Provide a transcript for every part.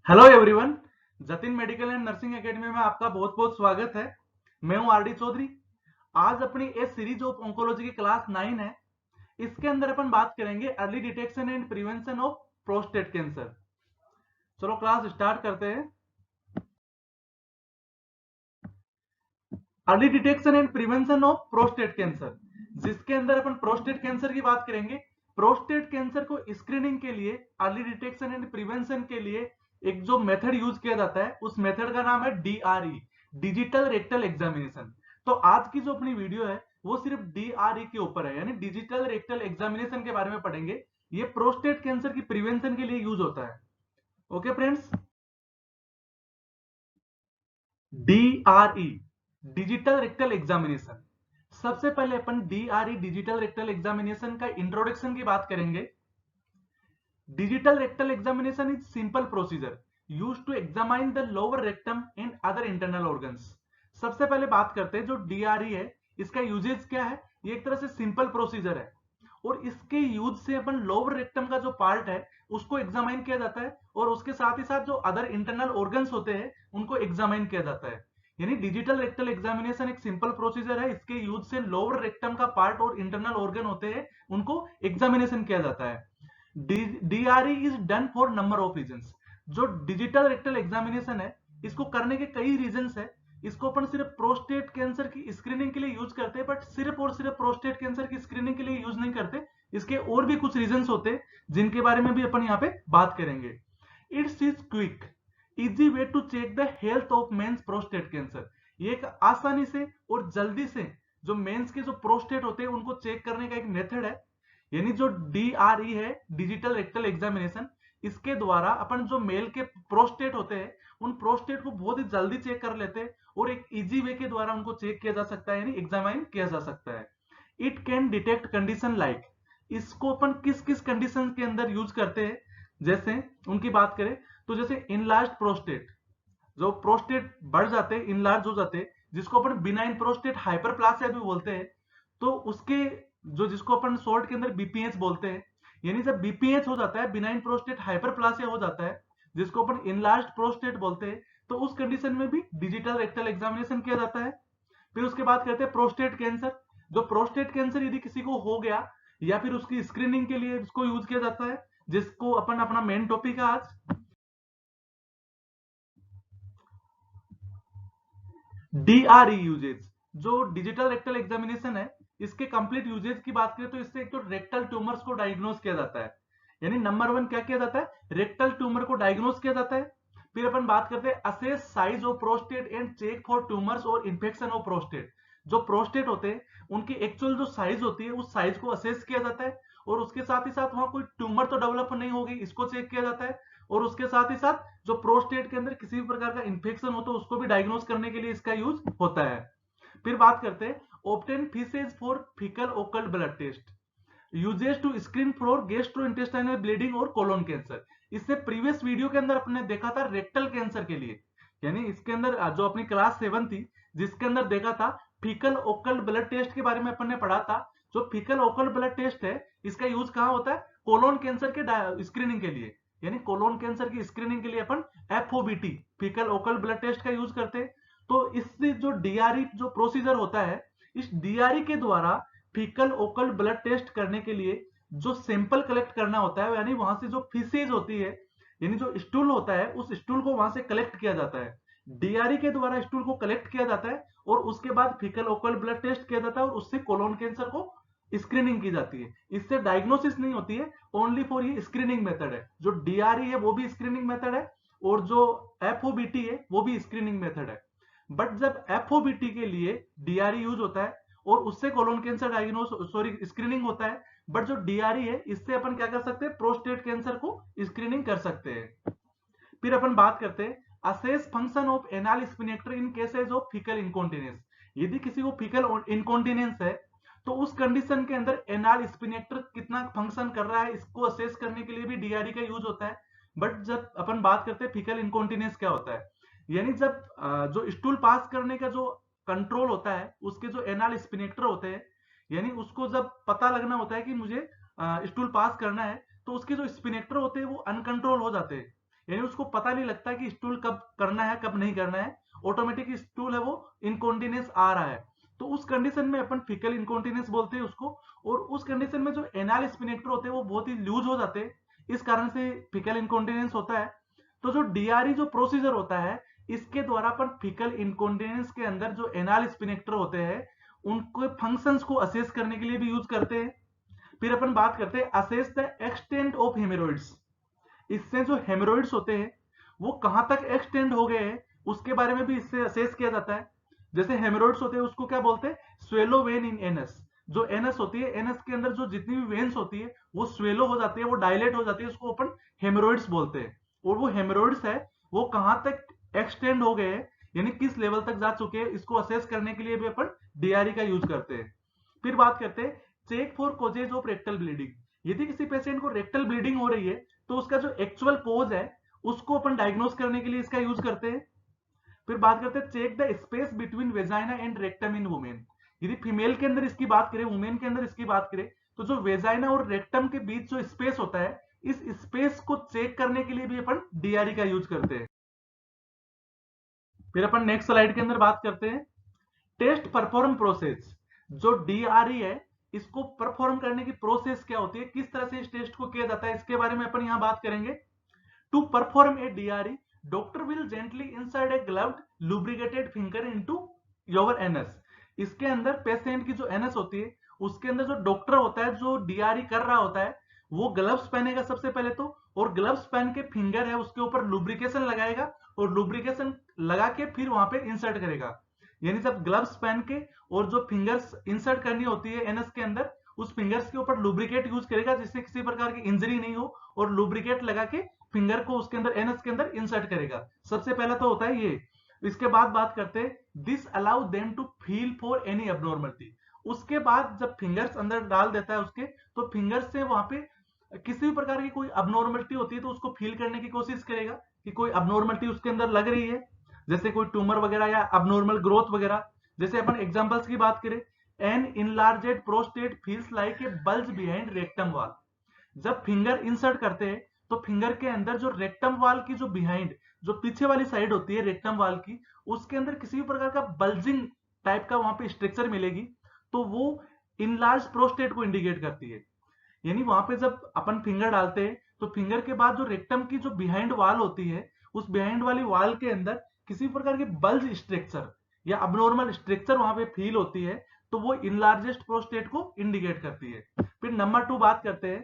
Hello everyone. Jatin medical and nursing academy में आपका बहुत बहुत स्वागत है। मैं हूं आरडी चौधरी। आज अपनी ए सीरीज ऑफ ऑन्कोलॉजी की क्लास 9 है। इसके अंदर अपन बात करेंगे early detection and prevention of prostate cancer. चलो क्लास स्टार्ट करते हैं। Early detection and prevention of prostate cancer, जिसके अंदर अपन प्रोस्टेट कैंसर की बात करेंगे। प्रोस्टेट कैंसर को स्क्रीनिंग के लिए, अर्ली डिटेक्शन एंड प्रिवेंशन के लिए एक जो मेथड यूज किया जाता है, उस मेथड का नाम है DRE, डिजिटल रेक्टल एग्जामिनेशन। तो आज की जो अपनी वीडियो है वो सिर्फ DRE के ऊपर है, यानी डिजिटल रेक्टल एग्जामिनेशन के बारे में पढ़ेंगे। ये प्रोस्टेट कैंसर की प्रिवेंशन के लिए यूज होता है। Okay friends, DRE, digital rectal examination. सबसे पहले अपन DRE, डिजिटल रेक्टल एग्जामिनेशन का इंट्रोडक्शन की बात करेंगे। Digital rectal examination is simple procedure used to examine the lower rectum and other internal organs. सबसे पहले बात करते हैं जो DRE है, इसका यूजेज क्या है। ये एक तरह से सिंपल प्रोसीजर है और इसके यूज से अपन लोअर रेक्टम का जो पार्ट है उसको एग्जामाइन किया जाता है, और उसके साथ ही साथ जो अदर इंटरनल ऑर्गन्स होते हैं उनको एग्जामाइन किया जाता है। यानी डिजिटल रेक्टल एग्जामिनेशन एक सिंपल प्रोसीजर है। इसके यूज से लोअर रेक्टम का पार्ट और इंटरनल ऑर्गन होते हैं उनको एग्जामिनेशन किया जाता है। DRE is done for number of reasons. जो डिजिटल रेक्टल एग्जामिनेशन है, इसको करने के कई रीजंस है। इसको अपन सिर्फ प्रोस्टेट कैंसर की स्क्रीनिंग के लिए यूज करते हैं, बट सिर्फ और सिर्फ प्रोस्टेट कैंसर की स्क्रीनिंग के लिए यूज नहीं करते। इसके और भी कुछ रीजंस होते हैं जिनके बारे में भी अपन यहाँ पे बात करेंगे। It's is quick easy way to check the health of men's prostate cancer. ये एक आसानी से और जल्दी से जो मेंस के जो प्रोस्टेट होते हैं उनको चेक करने का एक मेथड है। यानी जो DRE है, डिजिटल रेक्टल एग्जामिनेशन, इसके द्वारा अपन जो मेल के प्रोस्टेट होते हैं उन प्रोस्टेट को बहुत ही जल्दी चेक कर लेते हैं और एक इजी वे के द्वारा उनको चेक किया जा सकता है, यानी एग्जामाइन किया जा सकता है। It can detect condition like, इसको अपन किस किस कंडीशन के अंदर यूज करते हैं, जैसे उनकी बात करें तो जैसे इनलार्ज प्रोस्टेट, जो प्रोस्टेट बढ़ जाते हैं, इनलार्ज हो जाते हैं, जिसको अपन बिनाइन प्रोस्टेट हाइपरप्लासिया भी बोलते हैं। तो उसके जो, जिसको अपन शॉर्ट के अंदर BPH बोलते हैं, यानी जब BPH हो जाता है, बिनाइन प्रोस्टेट हाइपरप्लासिया हो जाता है, जिसको अपन इनलार्ज प्रोस्टेट बोलते हैं, तो उस कंडीशन में भी डिजिटल रेक्टल एग्जामिनेशन किया जाता है। फिर उसके बाद कहते हैं प्रोस्टेट कैंसर। जो प्रोस्टेट कैंसर यदि किसी को हो गया, या फिर उसकी स्क्रीनिंग के लिए इसको यूज किया जाता है, जिसको अपन अपना मेन टॉपिक है आज। DRE यूजेज, जो डिजिटल रेक्टल एग्जामिनेशन है, इसके कंप्लीट यूजेज की बात करें तो इससे एक तो रेक्टल ट्यूमर्स को डायग्नोस किया जाता है। यानी नंबर 1 क्या किया जाता है, रेक्टल ट्यूमर को डायग्नोस किया जाता है। फिर अपन बात करते हैं assess size of prostate and check for tumours और इन्फेक्शन ऑफ प्रोस्टेट। जो प्रोस्टेट होते हैं उनकी एक्चुअल जो साइज होती है उस साइज को असेस किया जाता है, और उसके साथ ही साथ वहां कोई ट्यूमर तो डेवलप नहीं होगी, इसको चेक किया जाता है। और उसके साथ ही साथ जो प्रोस्टेट के अंदर किसी भी प्रकार का इंफेक्शन हो तो उसको भी डायग्नोस करने के लिए इसका यूज होता है। फिर बात करते हैं obtain faeces for faecal occult blood test, uses to screen for gastrointestinal bleeding और कोलोन कैंसर। इससे प्रीवियस वीडियो के अंदर अपने देखा था रेक्टल कैंसर के लिए, यानी इसके अंदर जो अपनी क्लास 7 थी जिसके अंदर देखा था फीकल ओकल्ट ब्लड टेस्ट के बारे में अपन ने पढ़ा था। जो फीकल ओकल्ट ब्लड टेस्ट है, इसका यूज कहां होता है, कोलोन कैंसर के स्क्रीनिंग के लिए। यानी कोलोन कैंसर की स्क्रीनिंग के लिए अपन FOBT, faecal occult blood test का यूज करते हैं। तो इससे जो DRE जो प्रोसीजर होता है, इस DRE के द्वारा फीकल ओकल्ट ब्लड टेस्ट करने के लिए जो सैंपल कलेक्ट करना होता है, यानी वहां से जो फीसेज होती है, यानी जो स्टूल होता है, उस स्टूल को वहां से कलेक्ट किया जाता है। DRE के द्वारा स्टूल को कलेक्ट किया जाता है और उसके बाद फीकल ओकल्ट ब्लड टेस्ट किया जाता है और उससे कोलोन कैंसर को स्क्रीनिंग की जाती है। इससे डायग्नोसिस नहीं होती है, ओनली फॉर ये स्क्रीनिंग मेथड है। जो DRE है वो भी स्क्रीनिंग मेथड है, और जो FOBT है वो भी स्क्रीनिंग मेथड है। बट जब FOBT के लिए DRE यूज होता है और उससे colon cancer diagnose sorry screening होता है, बट जो DRE है इससे अपन क्या कर सकते हैं, प्रोस्टेट कैंसर को स्क्रीनिंग कर सकते हैं। फिर अपन बात करते हैं assess function of anal sphincter in cases of fecal incontinence. यदि किसी को फीकल इनकॉन्टिनेंस है तो उस कंडीशन के अंदर एनाल स्पिनेक्टर कितना फंक्शन कर रहा है, इसको असेस करने के लिए भी DRE का यूज होता है। बट जब अपन बात करते हैं फीकल इनकॉन्टिनेंस क्या होता है, यानी जब जो स्टूल पास करने का जो कंट्रोल होता है, उसके जो एनाल स्पिनेक्टर होते हैं, यानी उसको जब पता लगना होता है कि मुझे स्टूल पास करना है, तो उसके जो स्पिनेक्टर होते हैं वो अनकंट्रोल हो जाते हैं। यानी उसको पता नहीं लगता कि स्टूल कब करना है कब नहीं करना है, ऑटोमेटिक स्टूल है वो इनकॉन्टिनेंस आ रहा है, तो उस कंडीशन में अपन फीकल इनकॉन्टिनेंस बोलते हैं उसको। और उस कंडीशन में जो एनाल स्पिनेक्टर होते हैं वो बहुत ही लूज हो जाते हैं, इस कारण से फीकल इनकॉन्टिनेंस होता है। तो जो डीआरई जो प्रोसीजर होता है, इसके द्वारा अपन फीकल इनकॉन्टिनेंस के अंदर जो एनाल स्पिनेक्टर होते हैं उनको फंक्शंस को असेस करने के लिए भी यूज करते हैं। फिर अपन बात करते हैं assess the extent of hemorrhoids. इससे जो हेमोरॉइड्स होते हैं वो कहां तक एक्सटेंड हो गए हैं उसके बारे में भी इससे असेस किया जाता है। जैसे हेमोरॉइड्स होते हैं उसको क्या बोलते हैं, स्वेलो वेन इन एनस। जो एनस होती है, एनस के अंदर जो जितनी भी वेन्स होती है वो स्वेलो हो जाती है, वो डायलेट हो जाती है, उसको अपन हेमोरॉइड्स बोलते हैं। और वो हेमोरॉइड्स है वो कहां तक एक्सटेंड हो गए हैं, यानी किस लेवल तक जा चुके हैं, इसको असेस करने के लिए भी अपन डीआरई का यूज करते हैं। फिर बात करते हैं check for causes of rectal bleeding. यदि किसी पेशेंट को रेक्टल ब्लीडिंग हो रही है तो उसका जो एक्चुअल कोज है उसको अपन डायग्नोस करने के लिए इसका यूज करते हैं। फिर बात करते हैं check the space between vagina and rectum in women. यदि फीमेल के अंदर इसकी बात करें, वुमेन के अंदर इसकी बात करें, तो जो वेजाइना और रेक्टम के बीच जो स्पेस होता है, इस स्पेस को चेक करने के लिए भी अपन डीआरई का यूज करते हैं। फिर अपन नेक्स्ट स्लाइड के अंदर बात करते हैं टेस्ट परफॉर्म प्रोसेस। जो डीआरई है इसको परफॉर्म करने की प्रोसेस क्या होती है, किस तरह से इस टेस्ट को किया जाता है, इसके बारे में अपन यहां बात करेंगे। To perform a DRE, doctor will gently inside a gloved lubricated finger into your anus. इसके अंदर पेशेंट की जो एनएस होती है उसके अंदर जो डॉक्टर होता है जो डीआरई कर रहा होता है वो ग्लव्स पहनेगा सबसे पहले तो, और ग्लव्स पहन के फिंगर है उसके ऊपर लुब्रिकेशन लगाएगा और लुब्रिकेशन लगा के फिर वहां पे इंसर्ट करेगा। यानी जब ग्लव्स पहन के और जो फिंगर्स इंसर्ट करनी होती है एनएस के अंदर, उस फिंगर्स के ऊपर लुब्रिकेट यूज करेगा जिससे किसी प्रकार की इंजरी नहीं हो, और लुब्रिकेट लगा के फिंगर को उसके अंदर एनएस के अंदर इंसर्ट करेगा। सबसे पहला तो होता है ये। इसके बाद बात करते हैं this allow them to feel for any abnormality. उसके बाद जब फिंगर्स अंदर डाल देता है उसके, तो फिंगर्स से वहां पे किसी भी प्रकार की कोई अबनॉर्मलिटी होती है तो उसको फील करने की कोशिश करेगा कि कोई अबनॉर्मलिटी उसके अंदर लग रही है, जैसे कोई ट्यूमर वगैरह या अबनॉर्मल ग्रोथ वगैरह। जैसे अपन एग्जांपल्स की बात करें, an enlarged prostate feels like a bulge behind rectum wall. जब फिंगर इंसर्ट करते हैं तो फिंगर के अंदर जो रेक्टम वाल की जो बिहाइंड जो पीछे वाली साइड होती है रेक्टम वाल की, उसके अंदर किसी भी प्रकार का बल्जिंग टाइप का वहां पे स्ट्रक्चर मिलेगी, तो वो इनलार्ज प्रोस्टेट को इंडिकेट करती है। यानी वहां पे जब अपन फिंगर डालते हैं तो फिंगर के बाद जो रेक्टम की जो बिहाइंड वाल होती है उस बिहाइंड वाली वाल के अंदर किसी प्रकार की बल्ज स्ट्रक्चर या अबनॉर्मल स्ट्रक्चर वहां पे फील होती है, तो वो इनलार्जेस्ट प्रोस्टेट को इंडिकेट करती है। फिर नंबर 2 बात करते हैं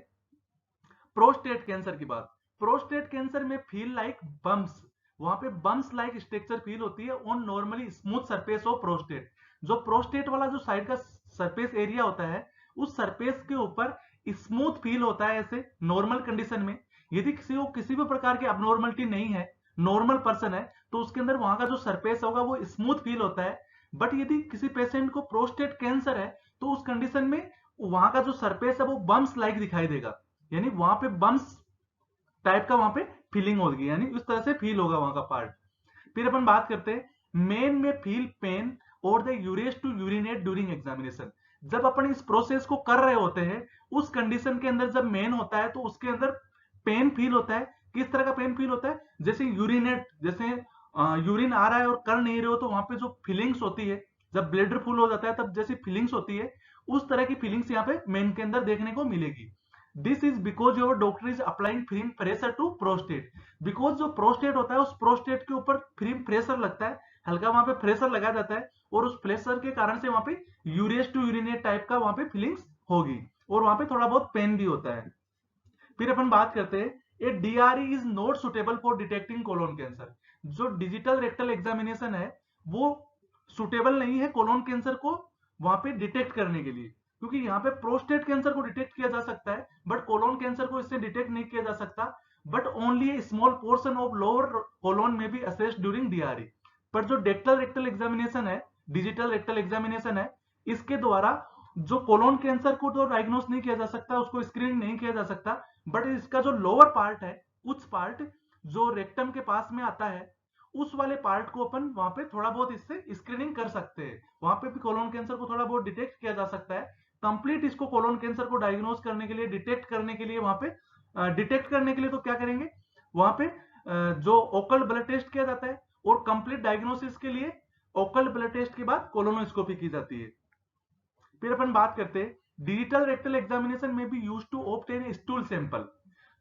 प्रोस्टेट कैंसर की बात। प्रोस्टेट कैंसर में फील लाइक बम्स, वहां पे बम्स लाइक स्ट्रक्चर फील होती है on normally smooth surface of prostate. जो प्रोस्टेट वाला जो साइड का सरफेस एरिया होता है उस सरफेस के ऊपर स्मूथ फील होता है ऐसे नॉर्मल कंडीशन में। यदि किसी को किसी भी प्रकार की अबनॉर्मलिटी नहीं है, नॉर्मल पर्सन है, तो उसके अंदर वहां का जो सरफेस होगा वो स्मूथ फील होता है। बट यदि किसी पेशेंट को प्रोस्टेट कैंसर है तो उस कंडीशन में वहां का जो सरफेस है वो बम्स लाइक दिखाई देगा, यानी वहां पे बम्स टाइप का वहां पे फीलिंग होगी, यानी उस तरह से फील होगा वहां का पार्ट। फिर अपन बात करते हैं मेन में फील पेन और the urge to urinate during examination. जब अपन इस प्रोसेस को कर रहे होते हैं उस कंडीशन के अंदर जब मेन होता है तो उसके अंदर पेन फील होता है। किस तरह का पेन फील होता है, जैसे यूरिनेट, जैसे यूरिन आ रहा है और कर नहीं रहे हो तो वहां पे जो फीलिंग्स होती है, जब ब्लडर फुल हो जाता है तब जैसी फीलिंग्स होती है उस तरह की फीलिंग्स यहाँ पे मेन के अंदर देखने को मिलेगी। This is because your doctor is applying free pressure to prostate. Because जो प्रोस्टेट होता है उस प्रोस्टेट के ऊपर फ्री प्रेशर लगता है, हल्का वहां पे प्रेशर लगाया जाता है, और उस प्रेशर के कारण से वहां पे यूरियस टू यूरिनेट टाइप का वहां पे फीलिंग्स होगी, और वहां पे थोड़ा बहुत पेन भी होता है। फिर अपन बात करते हैं a DRE is not suitable for detecting colon cancer. जो डिजिटल रेक्टल एग्जामिनेशन है वो सुटेबल नहीं है कोलोन कैंसर को वहां पे डिटेक्ट करने के लिए, क्योंकि यहाँ पे प्रोस्टेट कैंसर को डिटेक्ट किया जा सकता है बट कोलोन कैंसर को इससे डिटेक्ट नहीं किया जा सकता। But only a small portion of lower colon में बी असेस्ड ड्यूरिंग डीआरई। पर जो डेक्टल रेक्टल एग्जामिनेशन है, डिजिटल रेक्टल एग्जामिनेशन है, इसके द्वारा जो कोलोन कैंसर को तो डायग्नोस नहीं किया जा सकता, उसको स्क्रीन नहीं किया जा सकता, बट इसका जो लोअर पार्ट है, कुछ पार्ट जो रेक्टम के पास में आता है, उस वाले पार्ट को अपन वहां पे थोड़ा बहुत इससे स्क्रीनिंग कर सकते हैं, वहां पे भी कोलोन कैंसर को थोड़ा बहुत डिटेक्ट किया जा सकता है। कंप्लीट इसको कोलोन कैंसर को डायग्नोस करने के लिए, डिटेक्ट करने के लिए वहां पे डिटेक्ट करने के लिए तो क्या करेंगे, वहां पे जो ओकल ब्लड टेस्ट किया जाता है, और कंप्लीट डायग्नोसिस के लिए ओकल ब्लड टेस्ट के बाद कोलोनोस्कोपी की जाती है। फिर अपन बात करते हैं डिजिटल रेक्टल एग्जामिनेशन में भी use to obtain stool sample.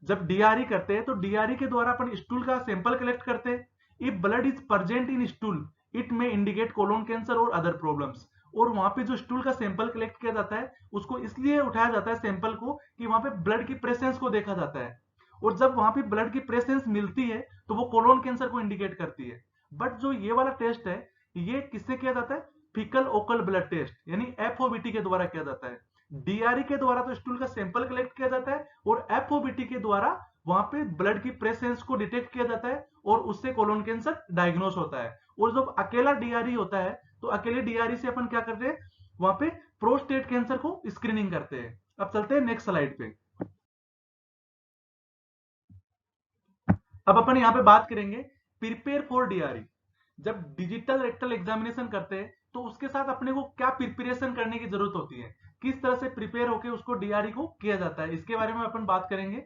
जब डीआरई करते हैं तो डीआरई के द्वारा अपन स्टूल का सैंपल कलेक्ट करते हैं। If blood is present in stool it may indicate colon cancer और अदर प्रॉब्लम्स। और वहां पे जो स्टूल का सैंपल कलेक्ट किया जाता है उसको इसलिए उठाया जाता है सैंपल को कि वहां पे ब्लड की प्रेजेंस को देखा जाता है, और जब वहां पे ब्लड की प्रेजेंस मिलती है तो वो कोलोन कैंसर को इंडिकेट करती है। बट जो ये वाला टेस्ट है ये किससे किया जाता है, फीकल ओकल ब्लड टेस्ट यानी एफओबीटी के द्वारा किया जाता है। डीआरई के द्वारा तो स्टूल का सैंपल कलेक्ट किया जाता है, और एफओबीटी के द्वारा वहां पे ब्लड की प्रेजेंस को डिटेक्ट किया जाता है और उससे कोलोन कैंसर डायग्नोस होता है। और जब अकेला डीआरई होता है तो अकेले डीआरई से अपन क्या करते हैं, वहां पे प्रोस्टेट कैंसर को स्क्रीनिंग करते हैं। अब चलते हैं नेक्स्ट स्लाइड पे। अब अपन यहाँ पे बात करेंगे प्रिपेयर फॉर डीआरई। जब डिजिटल रेक्टल एग्जामिनेशन करते हैं तो उसके साथ अपने को क्या प्रिपरेशन करने की जरूरत होती है, किस तरह से प्रिपेयर होकर उसको डीआरई को किया जाता है, इसके बारे में अपन बात करेंगे।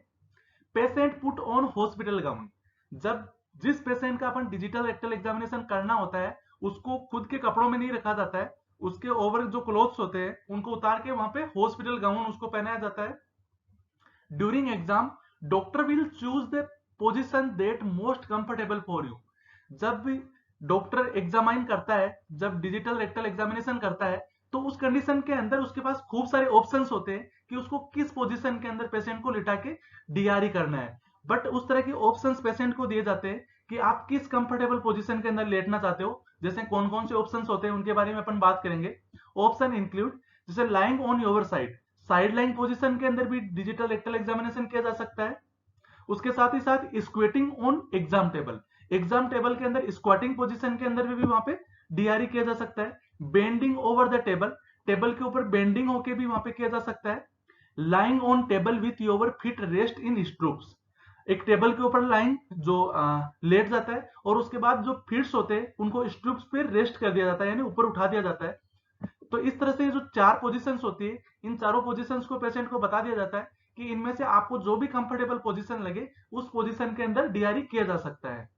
Patient put on hospital gown. जब जिस पेशेंट का अपन डिजिटल रेक्टल एग्जामिनेशन करना होता है उसको खुद के कपड़ों में नहीं रखा जाता है, उसके ओवर जो क्लोथ्स होते हैं उनको उतार के वहां पे हॉस्पिटल गाउन उसको पहनाया जाता है। During exam doctor will choose the position that most comfortable for you. जब भी डॉक्टर एग्जामाइन करता है, जब डिजिटल रेक्टल एग्जामिनेशन करता है तो उस कंडीशन के अंदर उसके पास खूब सारे ऑप्शंस होते हैं कि उसको किस पोजीशन के अंदर पेशेंट को लिटा के डीआरई करना है। बट उस तरह के ऑप्शंस पेशेंट को दिए जाते हैं कि आप किस कंफर्टेबल पोजीशन के अंदर लेटना चाहते हो। जैसे कौन कौन से ऑप्शंस होते हैं उनके बारे में अपन बात करेंगे। ऑप्शन इंक्लूड जैसे lying on your side line position के अंदर भी डिजिटल रेक्टल एग्जामिनेशन किया जा सकता है। उसके साथ ही साथ स्क्वेटिंग ऑन एग्जाम टेबल के अंदर स्क्वाटिंग पोजीशन के अंदर भी वहां पे डीआरई किया जा सकता है। बेंडिंग ओवर द टेबल के ऊपर बेंडिंग होके भी वहां पे किया जा सकता है। Lying on table with your feet rest in stirrups. एक टेबल के ऊपर लाइन जो लेट जाता है और उसके बाद जो फिट्स होते हैं उनको स्ट्रूप्स पे रेस्ट कर दिया जाता है यानी ऊपर उठा दिया जाता है। तो इस तरह से जो चार पोजीशंस होती है इन चारों पोजीशंस को पेशेंट को बता दिया जाता है कि इनमें से आपको जो भी कंफर्टेबल पोजीशन लगे उस पोजीशन के अंदर डीआरई किया जा सकता है।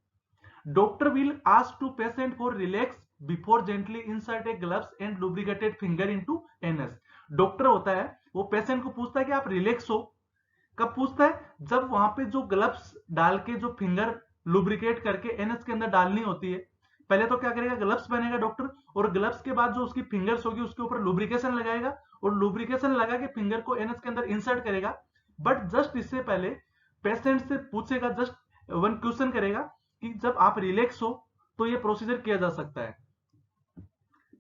Doctor will ask to patient for relax before gently insert a gloves and lubricated finger into anus. Doctor होता है वो पेशेंट को पूछता है कि आप रिलैक्स हो। कब पूछता है, जब वहां पे जो ग्लव्स डाल के जो फिंगर लुब्रिकेट करके एनएस के अंदर डालनी होती है। पहले तो क्या करेगा, ग्लव्स पहनेगा डॉक्टर, और ग्लव्स के बाद जो उसकी फिंगर्स होगी उसके ऊपर लुब्रिकेशन लगाएगा और लुब्रिकेशन लगा के फिंगर को एनएस के अंदर इंसर्ट करेगा। बट जस्ट इससे पहले पेशेंट से पूछेगा, जस्ट वन क्वेश्चन करेगा कि जब आप रिलैक्स हो तो ये प्रोसीजर किया जा सकता है।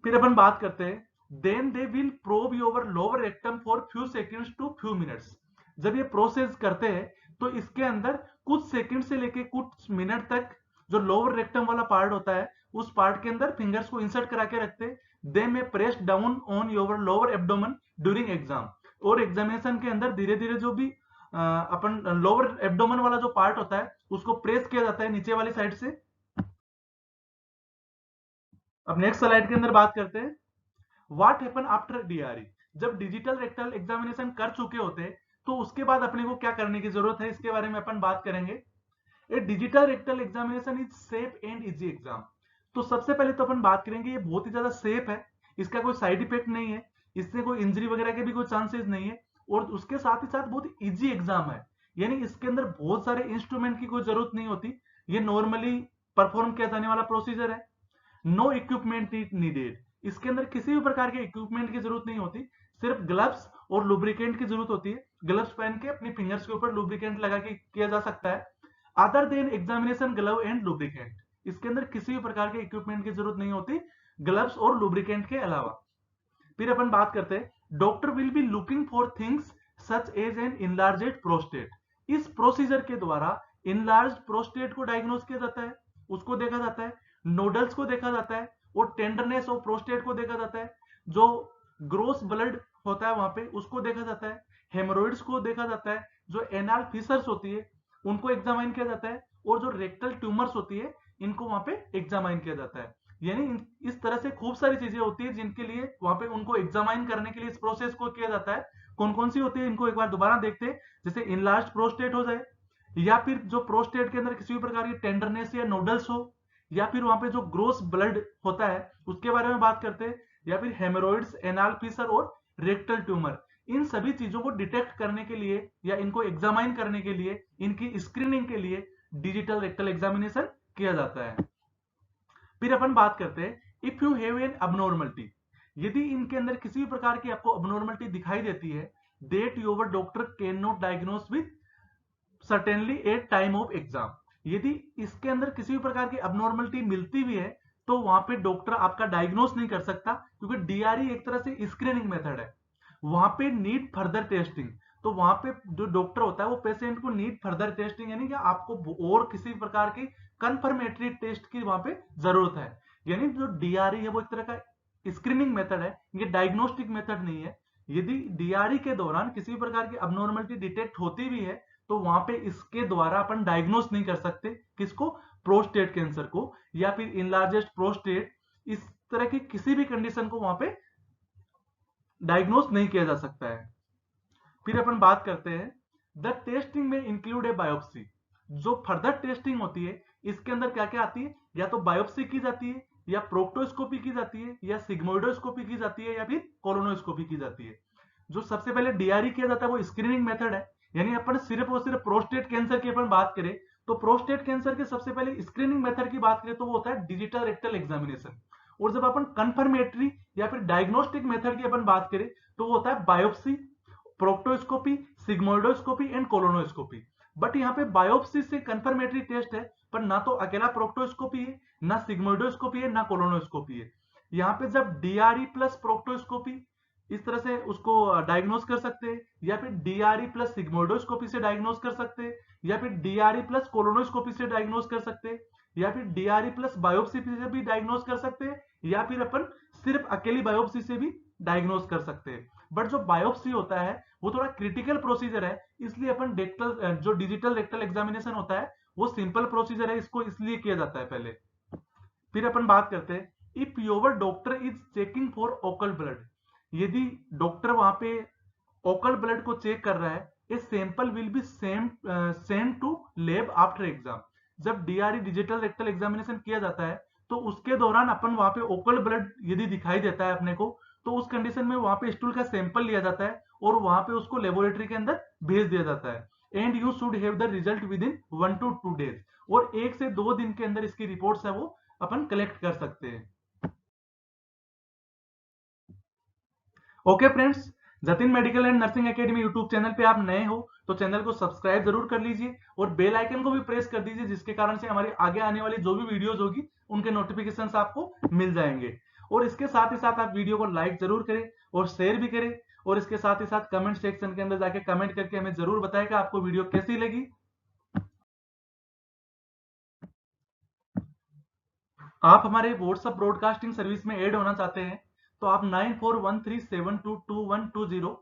फिर अपन बात करते हैं then they will probe your lower rectum for few seconds to few minutes. जब ये प्रोसेस करते हैं तो इसके अंदर कुछ सेकंड से लेके कुछ मिनट तक जो लोअर रेक्टम वाला पार्ट होता है उस पार्ट के अंदर फिंगर्स को इंसर्ट करा के रखते हैं। दे में press down on your lower abdomen during exam. और एग्जामिनेशन के अंदर धीरे धीरे जो भी अपन लोअर एब्डोमेन वाला जो पार्ट होता है उसको प्रेस किया जाता है नीचे वाली साइड से। अब नेक्स्ट स्लाइड के अंदर बात करते हैं व्हाट हैपन आफ्टर डीआरई। जब डिजिटल रेक्टल एग्जामिनेशन कर चुके होते हैं तो उसके बाद अपने को क्या करने की जरूरत है, इसके बारे में अपन बात करेंगे। A digital rectal examination is safe and easy exam. तो सबसे पहले तो अपन बात करेंगे ये बहुत ही ज्यादा सेफ है, इसका कोई साइड इफेक्ट नहीं है, इससे कोई इंजरी वगैरह के भी कोई चांसेस नहीं है, और उसके साथ ही साथ बहुत इजी एग्जाम है। यानी इसके अंदर बहुत सारे इंस्ट्रूमेंट की कोई जरूरत नहीं होती, ये नॉर्मली परफॉर्म किया जाने वाला प्रोसीजर है। No equipment needed. इसके अंदर किसी भी प्रकार के इक्विपमेंट की जरूरत नहीं होती, सिर्फ ग्लव्स और लुब्रिकेंट की जरूरत होती है। ग्लव्स पहन के अपनी फिंगर्स के ऊपर लुब्रिकेंट लगा के किया जा सकता है। Other than examination glove and lubricant, इसके अंदर किसी भी प्रकार के इक्विपमेंट की जरूरत नहीं होती ग्लव्स और लुब्रिकेंट के अलावा। फिर अपन बात करते हैं doctor will be looking for things such as an enlarged prostate. इस प्रोसीजर के द्वारा इनलार्ज प्रोस्टेट को डायग्नोस किया जाता है, उसको देखा जाता है। नोडल्स को देखा जाता है और टेंडरनेस ऑफ प्रोस्टेट को देखा जाता है। जो ग्रोस ब्लड होता है वहां पे उसको देखा जाता है। हेमोरॉइड्स को देखा जाता है। जो एनाल फिशर्स होती है उनको एग्जामाइन किया जाता है, और जो रेक्टल ट्यूमर्स होती है इनको वहां पे एग्जामाइन किया जाता है। यानी इस तरह से खूब सारी चीजें होती है जिनके लिए वहां पे उनको एग्जामाइन करने के लिए इस प्रोसेस को किया जाता है। कौन कौन सी होती है इनको एक बार दोबारा देखते हैं। जैसे इनलार्ज प्रोस्टेट हो जाए, या फिर जो प्रोस्टेट के अंदर किसी भी प्रकार की टेंडरनेस या नोडल्स हो, या फिर वहां पे जो ग्रोस ब्लड होता है उसके बारे में बात करते हैं, या फिर हेमोरॉइड्स, एनाल फिशर और रेक्टल ट्यूमर। इन सभी चीजों को डिटेक्ट करने के लिए या इनको एग्जामाइन करने के लिए, इनकी स्क्रीनिंग के लिए डिजिटल रेक्टल एग्जामिनेशन किया जाता है। फिर अपन बात करते हैं if you have an abnormality, यदि इनके अंदर किसी भी प्रकार की आपको अबनॉर्मलिटी दिखाई देती है, that your doctor can not diagnose with certainly at time of exam, यदि इसके अंदर किसी भी प्रकार की अबनॉर्मलिटी मिलती भी है तो वहां पे डॉक्टर आपका डायग्नोस नहीं कर सकता, क्योंकि डीआरई एक तरह से स्क्रीनिंग मेथड है, वहां पे नीड फर्दर टेस्टिंग। तो वहां पे जो डॉक्टर होता है वो पेशेंट को नीड फर्दर टेस्टिंग, यानी कि आपको और किसी प्रकार की कंफर्मेटरी टेस्ट की वहां पे जरूरत है। यानी जो डीआरई है वो एक तरह का स्क्रीनिंग मेथड है, ये डायग्नोस्टिक मेथड नहीं है। यदि डीआरई के दौरान किसी प्रकार की अबनॉर्मलिटी डिटेक्ट होती भी है तो वहां पे इसके द्वारा अपन डायग्नोस नहीं कर सकते, किसको, प्रोस्टेट कैंसर को, या फिर इनलार्जेस्ट प्रोस्टेट, इस तरह की किसी भी कंडीशन को वहां पे डायग्नोस नहीं किया जा सकता है। फिर अपन बात करते हैं द टेस्टिंग में इंक्लूड ए बायोप्सी, जो फर्दर टेस्टिंग होती है इसके अंदर क्या क्या आती है, या तो बायोप्सी की जाती है, या प्रोक्टोस्कोपी की जाती है, या सिग्मोइडोस्कोपी की जाती है, या फिर कोलोनोस्कोपी की जाती है। जो सबसे पहले डीआरई किया जाता है वो स्क्रीनिंग मेथड है, यानी अपन सिर्फ और सिर्फ प्रोस्टेट कैंसर की अपन बात करें तो प्रोस्टेट कैंसर के सबसे पहले स्क्रीनिंग मेथड की बात करें तो वो होता है डिजिटल रेक्टल एग्जामिनेशन। और जब अपन कंफर्मेटरी या फिर डायग्नोस्टिक मेथड की अपन बात करें तो वो होता है biopsy, proctoscopy, sigmoidoscopy and colonoscopy. But यहाँ पे बायोप्सी से कंफर्मेटरी टेस्ट है, पर ना तो अकेला प्रोक्टोस्कोपी है, ना सिग्मोइडोस्कोपी है, ना कोलोनोस्कोपी है। यहाँ पे जब डीआरई प्लस प्रोक्टोस्कोपी इस तरह से उसको डायग्नोस कर सकते हैं, या फिर डीआरई प्लस सिग्मोइडोस्कोपी से डायग्नोस कर सकते हैं, या फिर डीआरई प्लस कोलोनोस्कोपी से डायग्नोस कर सकते हैं, या फिर डीआरई प्लस बायोप्सी से भी डायग्नोस कर सकते हैं, या फिर अपन सिर्फ अकेली बायोप्सी से भी डायग्नोस कर सकते हैं। बट जो बायोप्सी होता है वो थोड़ा क्रिटिकल प्रोसीजर है, इसलिए अपन रेक्टल जो डिजिटल रेक्टल एग्जामिनेशन होता है वो सिंपल प्रोसीजर है, इसको इसलिए किया जाता है पहले। फिर अपन बात करते हैं if your doctor is checking for occult blood, यदि डॉक्टर वहां पे ओकल ब्लड को चेक कर रहा है, a sample will be send to lab after exam. जब डीआरई डिजिटल रेक्टल एग्जामिनेशन किया जाता है तो उसके दौरान अपन वहां पे ओकल ब्लड यदि दिखाई देता है अपने को, तो उस कंडीशन में वहां पे स्टूल का सैंपल लिया जाता है और वहां पे उसको लेबोरेटरी के अंदर भेज दिया जाता है। And you should have the result with in 1 to 2 days, और 1 से 2 दिन के अंदर इसकी रिपोर्ट्स है वो अपन कलेक्ट कर सकते हैं। Okay friends, Jatin medical and nursing academy YouTube channel पे आप नए हो तो चैनल को सब्सक्राइब जरूर कर लीजिए और बेल आइकन को भी प्रेस कर दीजिए, जिसके कारण से हमारी आगे आने वाली जो भी वीडियोस होगी उनके नोटिफिकेशंस आपको मिल जाएंगे। और इसके साथ ही साथ आप वीडियो को लाइक जरूर करें और शेयर भी करें, और इसके साथ ही साथ कमेंट सेक्शन के अंदर जाके कमेंट करके हमें जरूर बताएं कि आपको वीडियो कैसी लगी। आप हमारे व्हाट्सएप ब्रॉडकास्टिंग सर्विस में ऐड होना चाहते हैं तो आप 9413722120,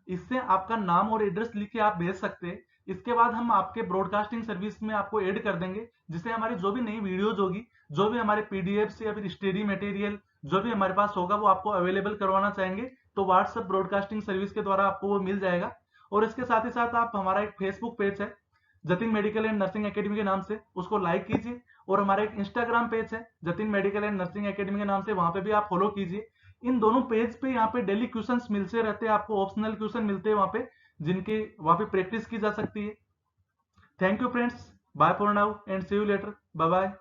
इससे आपका नाम और एड्रेस लिख के आप भेज सकते हैं। इसके बाद हम आपके ब्रॉडकास्टिंग सर्विस में आपको ऐड कर देंगे, जिससे हमारी जो भी नई वीडियोज होगी, जो भी हमारे पीडीएफ या फिर स्टडी मटेरियल जो भी हमारे पास होगा वो आपको अवेलेबल करवाना चाहेंगे तो व्हाट्सएप ब्रॉडकास्टिंग सर्विस के द्वारा आपको वो मिल जाएगा। और इसके साथ ही साथ आप हमारा एक फेसबुक पेज है Jatin medical and nursing academy के नाम से, उसको लाइक कीजिए। और हमारा एक इंस्टाग्राम पेज है Jatin medical and nursing academy के नाम से, वहां पे भी आप फॉलो कीजिए। इन दोनों पेज पे यहाँ पे डेली क्वेश्चंस मिलते रहते हैं, आपको ऑप्शनल क्वेश्चन मिलते हैं वहां पे, जिनके वहां पे प्रैक्टिस की जा सकती है। Thank you friends, bye for now and see you later, bye bye.